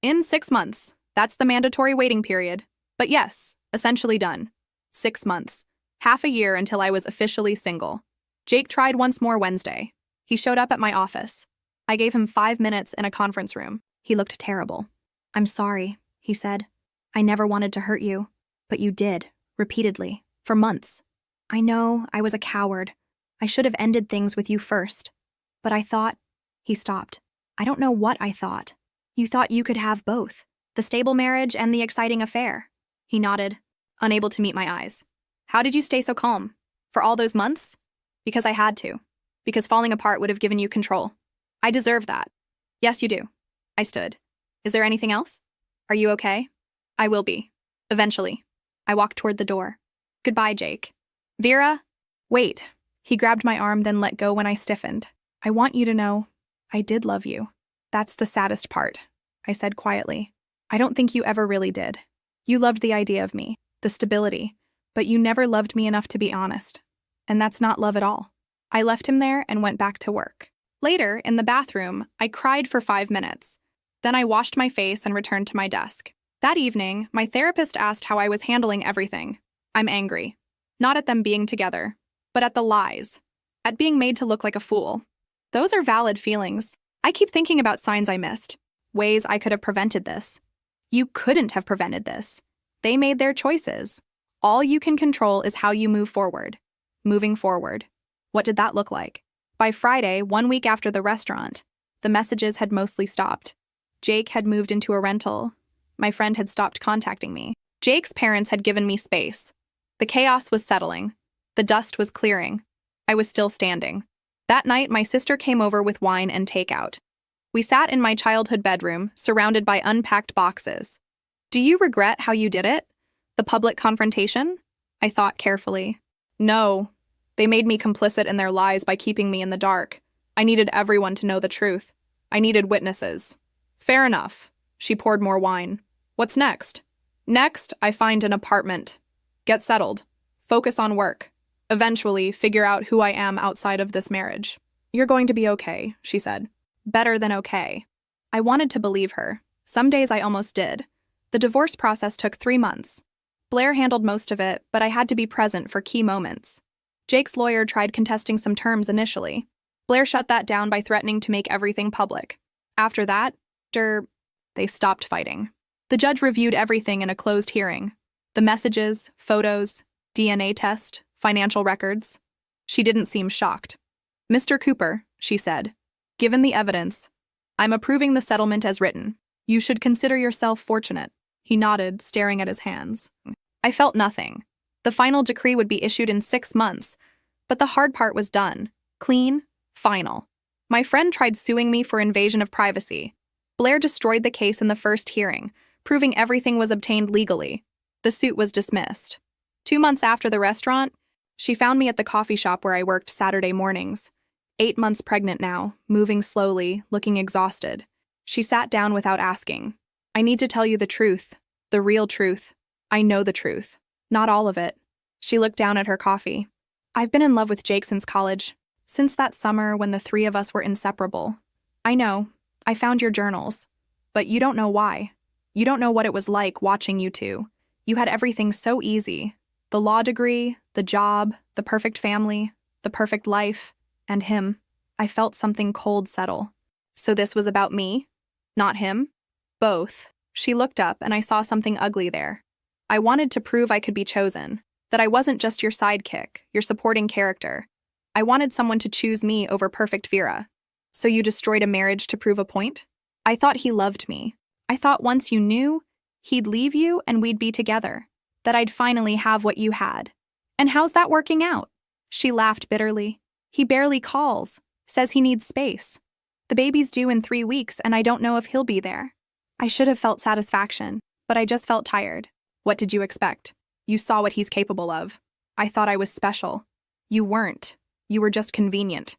In 6 months. That's the mandatory waiting period. But yes, essentially done. 6 months. Half a year until I was officially single. Jake tried once more Wednesday. He showed up at my office. I gave him 5 minutes in a conference room. He looked terrible. "I'm sorry," he said. "I never wanted to hurt you. But you did, repeatedly, for months. I know I was a coward. I should have ended things with you first. But I thought—" He stopped. "I don't know what I thought. You thought you could have both, the stable marriage and the exciting affair." He nodded, unable to meet my eyes. "How did you stay so calm? For all those months?" "Because I had to. Because falling apart would have given you control. I deserve that." "Yes, you do." I stood. "Is there anything else? Are you okay?" "I will be. Eventually." I walked toward the door. "Goodbye, Jake." "Vera?" "Wait." He grabbed my arm, then let go when I stiffened. "I want you to know, I did love you. That's the saddest part," I said quietly. "I don't think you ever really did. You loved the idea of me, the stability, but you never loved me enough to be honest. And that's not love at all." I left him there and went back to work. Later, in the bathroom, I cried for 5 minutes. Then I washed my face and returned to my desk. That evening, my therapist asked how I was handling everything. I'm angry. Not at them being together, but at the lies. At being made to look like a fool. Those are valid feelings. I keep thinking about signs I missed. Ways I could have prevented this. You couldn't have prevented this. They made their choices. All you can control is how you move forward. Moving forward. What did that look like? By Friday, 1 week after the restaurant, the messages had mostly stopped. Jake had moved into a rental. My friend had stopped contacting me. Jake's parents had given me space. The chaos was settling. The dust was clearing. I was still standing. That night, my sister came over with wine and takeout. We sat in my childhood bedroom, surrounded by unpacked boxes. "Do you regret how you did it? The public confrontation?" I thought carefully. "No. They made me complicit in their lies by keeping me in the dark. I needed everyone to know the truth. I needed witnesses." "Fair enough." She poured more wine. "What's next?" "Next, I find an apartment. Get settled. Focus on work. Eventually, figure out who I am outside of this marriage." "You're going to be okay," she said. Better than okay. I wanted to believe her. Some days I almost did. The divorce process took 3 months. Blair handled most of it, but I had to be present for key moments. Jake's lawyer tried contesting some terms initially. Blair shut that down by threatening to make everything public. After that, they stopped fighting. The judge reviewed everything in a closed hearing. The messages, photos, DNA test, financial records. She didn't seem shocked. "Mr. Cooper," she said, "given the evidence, I'm approving the settlement as written. You should consider yourself fortunate." He nodded, staring at his hands. I felt nothing. The final decree would be issued in 6 months, but the hard part was done. Clean, final. My friend tried suing me for invasion of privacy. Blair destroyed the case in the first hearing, proving everything was obtained legally. The suit was dismissed. 2 months after the restaurant, she found me at the coffee shop where I worked Saturday mornings. 8 months pregnant now, moving slowly, looking exhausted. She sat down without asking. "I need to tell you the truth, the real truth. I know the truth. Not all of it." She looked down at her coffee. "I've been in love with Jake since college, since that summer when the 3 of us were inseparable. I know, I found your journals, but you don't know why. You don't know what it was like watching you two. You had everything so easy. The law degree, the job, the perfect family, the perfect life, and him. I felt something cold settle. So this was about me? Not him? Both." She looked up and I saw something ugly there. "I wanted to prove I could be chosen, that I wasn't just your sidekick, your supporting character. I wanted someone to choose me over perfect Vera. So you destroyed a marriage to prove a point? I thought he loved me. I thought once you knew, he'd leave you and we'd be together, that I'd finally have what you had. And how's that working out?" She laughed bitterly. "He barely calls, says he needs space. The baby's due in 3 weeks and I don't know if he'll be there. I should have felt satisfaction, but I just felt tired." "What did you expect? You saw what he's capable of. I thought I was special. You weren't. You were just convenient.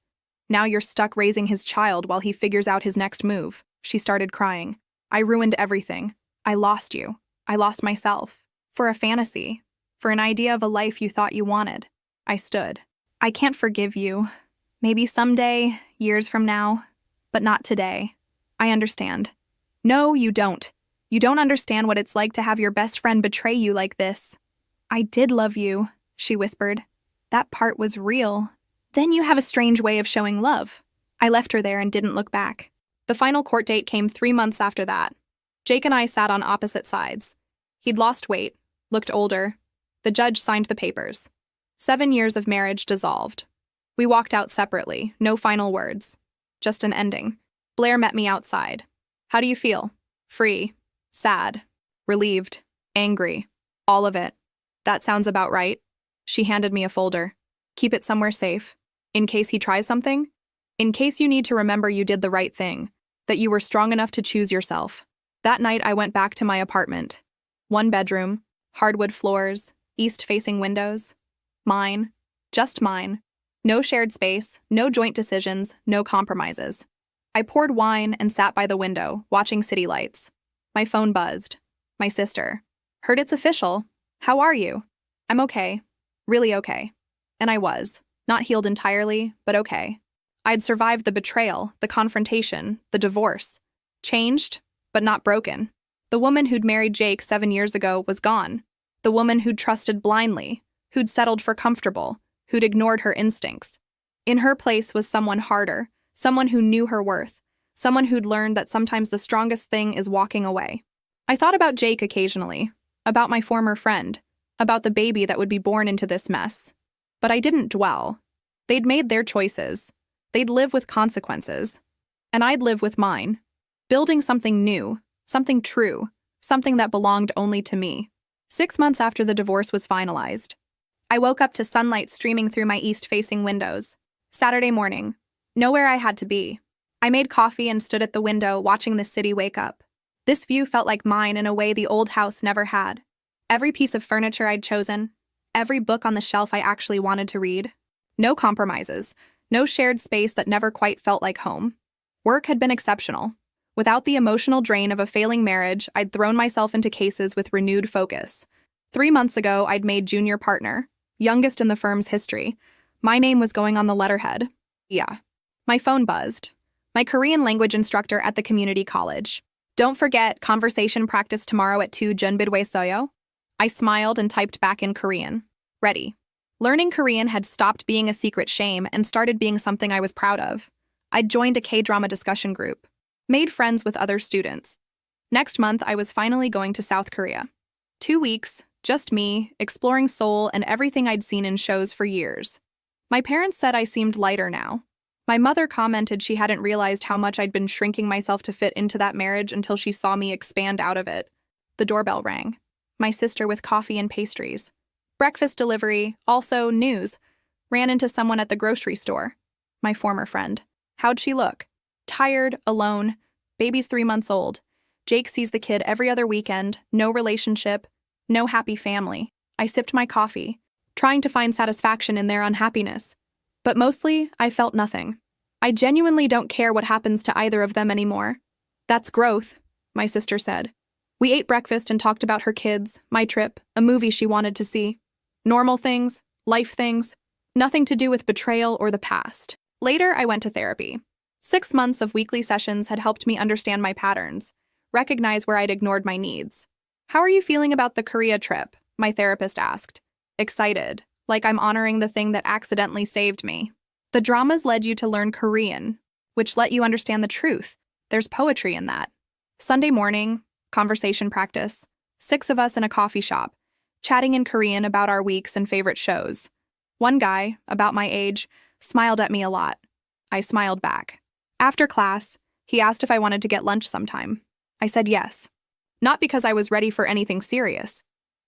Now you're stuck raising his child while he figures out his next move." She started crying. "I ruined everything. I lost you. I lost myself. For a fantasy. For an idea of a life you thought you wanted. I stood. I can't forgive you. Maybe someday, years from now, but not today. I understand. No, you don't. You don't understand what it's like to have your best friend betray you like this. I did love you, she whispered. That part was real. Then you have a strange way of showing love. I left her there and didn't look back. The final court date came 3 months after that. Jake and I sat on opposite sides. He'd lost weight, looked older. The judge signed the papers. 7 years of marriage dissolved. We walked out separately, no final words. Just an ending. Blair met me outside. How do you feel? Free. Sad. Relieved. Angry. All of it. That sounds about right. She handed me a folder. Keep it somewhere safe. In case he tries something. In case you need to remember you did the right thing. That you were strong enough to choose yourself. That night I went back to my apartment. 1 bedroom. Hardwood floors. East-facing windows. Mine. Just mine. No shared space. No joint decisions. No compromises. I poured wine and sat by the window, watching city lights. My phone buzzed. My sister. Heard it's official. How are you? I'm okay. Really okay. And I was. Not healed entirely, but okay. I'd survived the betrayal, the confrontation, the divorce. Changed, but not broken. The woman who'd married Jake 7 years ago was gone. The woman who'd trusted blindly, who'd settled for comfortable, who'd ignored her instincts. In her place was someone harder, someone who knew her worth, someone who'd learned that sometimes the strongest thing is walking away. I thought about Jake occasionally, about my former friend, about the baby that would be born into this mess. But I didn't dwell. They'd made their choices. They'd live with consequences. And I'd live with mine. Building something new, something true, something that belonged only to me. 6 months after the divorce was finalized, I woke up to sunlight streaming through my east-facing windows. Saturday morning. Nowhere I had to be. I made coffee and stood at the window watching the city wake up. This view felt like mine in a way the old house never had. Every piece of furniture I'd chosen, every book on the shelf I actually wanted to read. No compromises, no shared space that never quite felt like home. Work had been exceptional. Without the emotional drain of a failing marriage, I'd thrown myself into cases with renewed focus. 3 months ago, I'd made junior partner, youngest in the firm's history. My name was going on the letterhead. Yeah. My phone buzzed. My Korean language instructor at the community college. Don't forget, conversation practice tomorrow at 2 Junbidwe Soyo. I smiled and typed back in Korean. Ready. Learning Korean had stopped being a secret shame and started being something I was proud of. I'd joined a K-drama discussion group. Made friends with other students. Next month, I was finally going to South Korea. 2 weeks, just me, exploring Seoul and everything I'd seen in shows for years. My parents said I seemed lighter now. My mother commented she hadn't realized how much I'd been shrinking myself to fit into that marriage until she saw me expand out of it. The doorbell rang. My sister with coffee and pastries. Breakfast delivery, also news. Ran into someone at the grocery store. My former friend. How'd she look? Tired, alone. Baby's 3 months old. Jake sees the kid every other weekend. No relationship. No happy family. I sipped my coffee, trying to find satisfaction in their unhappiness. But mostly, I felt nothing. I genuinely don't care what happens to either of them anymore. That's growth, my sister said. We ate breakfast and talked about her kids, my trip, a movie she wanted to see. Normal things, life things, nothing to do with betrayal or the past. Later, I went to therapy. 6 months of weekly sessions had helped me understand my patterns, recognize where I'd ignored my needs. How are you feeling about the Korea trip? My therapist asked. Excited, like I'm honoring the thing that accidentally saved me. The dramas led you to learn Korean, which let you understand the truth. There's poetry in that. Sunday morning, conversation practice. 6 of us in a coffee shop, chatting in Korean about our weeks and favorite shows. One guy, about my age, smiled at me a lot. I smiled back. After class, he asked if I wanted to get lunch sometime. I said yes. Not because I was ready for anything serious,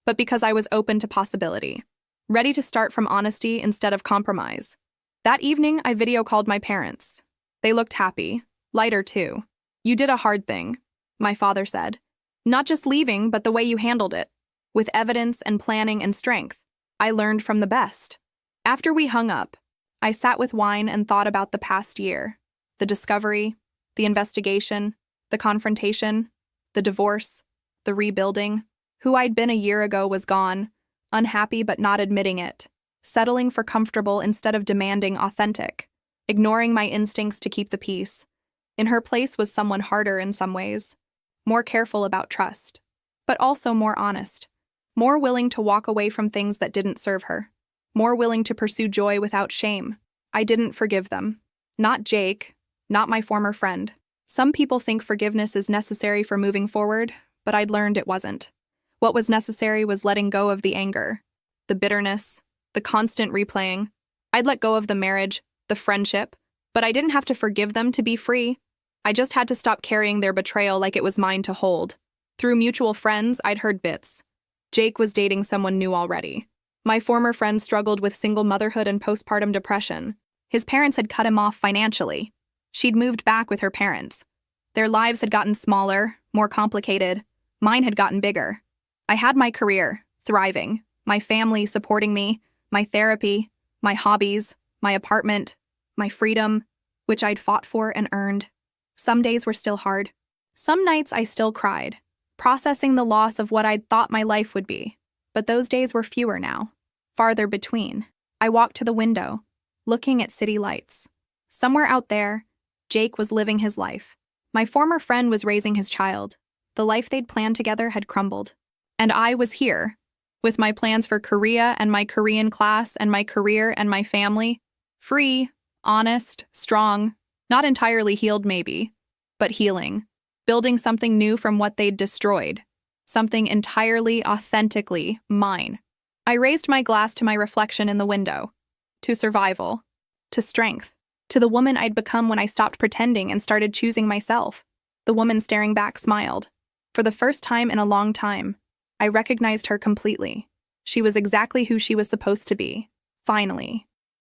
but because I was open to possibility. Ready to start from honesty instead of compromise. That evening, I video called my parents. They looked happy, lighter too. You did a hard thing, my father said. Not just leaving, but the way you handled it. With evidence and planning and strength. I learned from the best. After we hung up, I sat with wine and thought about the past year. The discovery, the investigation, the confrontation, the divorce, the rebuilding. Who I'd been a year ago was gone, unhappy but not admitting it, settling for comfortable instead of demanding authentic, ignoring my instincts to keep the peace. In her place was someone harder in some ways, more careful about trust, but also more honest, more willing to walk away from things that didn't serve her, more willing to pursue joy without shame. I didn't forgive them. Not Jake, not my former friend. Some people think forgiveness is necessary for moving forward, but I'd learned it wasn't. What was necessary was letting go of the anger, the bitterness, the constant replaying. I'd let go of the marriage, the friendship, but I didn't have to forgive them to be free. I just had to stop carrying their betrayal like it was mine to hold. Through mutual friends, I'd heard bits. Jake was dating someone new already. My former friend struggled with single motherhood and postpartum depression. His parents had cut him off financially. She'd moved back with her parents. Their lives had gotten smaller, more complicated. Mine had gotten bigger. I had my career, thriving, my family supporting me, my therapy, my hobbies, my apartment, my freedom, which I'd fought for and earned. Some days were still hard. Some nights I still cried, processing the loss of what I'd thought my life would be. But those days were fewer now, farther between. I walked to the window, looking at city lights. Somewhere out there, Jake was living his life. My former friend was raising his child. The life they'd planned together had crumbled. And I was here, with my plans for Korea and my Korean class and my career and my family. Free, honest, strong, not entirely healed maybe, but healing. Building something new from what they'd destroyed. Something entirely, authentically mine. I raised my glass to my reflection in the window. To survival. To strength. To the woman I'd become when I stopped pretending and started choosing myself. The woman staring back smiled. For the first time in a long time, I recognized her completely. She was exactly who she was supposed to be. Finally.